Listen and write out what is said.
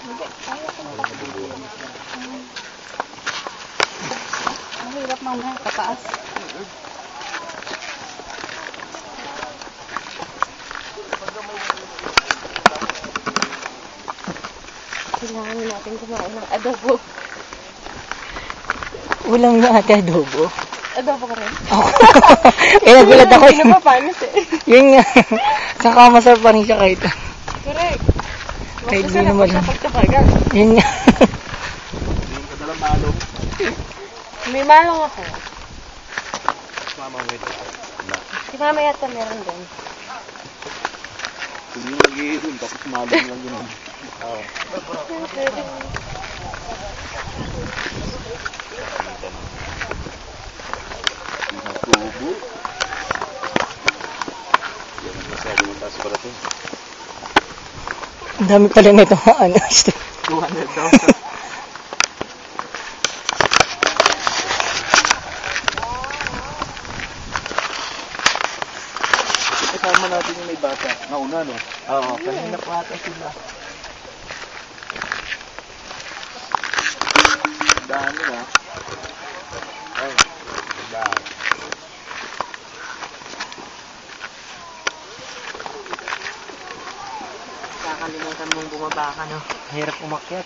Hindi, kaya ko na. Mahirap mamaya, pataas. Kailangan natin kumain ng adobo. Ulam na ate adobo. Adobo ka rin? Ako. Eh, nagulat ako. Hindi na papanis eh. Yun nga. Saka masarap pa rin siya kahit. Correct. Kahit Mas di naman. masarap pagtapagan. Yun nga. Yung kadalang malong. May malong ako. Mama mo ito. Si mama yata meron din. Kung yung nag-iinom, tapos malong lang yun. Oo. Pinatubo. Yan ang masabi ng taas para ito. Ang dami pala nito. Ano? 200 daw. Kasama natin yung may bata. Nauna, no? Oo, kanina pa ata sila. Dami na. Ay, dami. Kakalimutan mong bumaba ka, no? Hirap umakyat.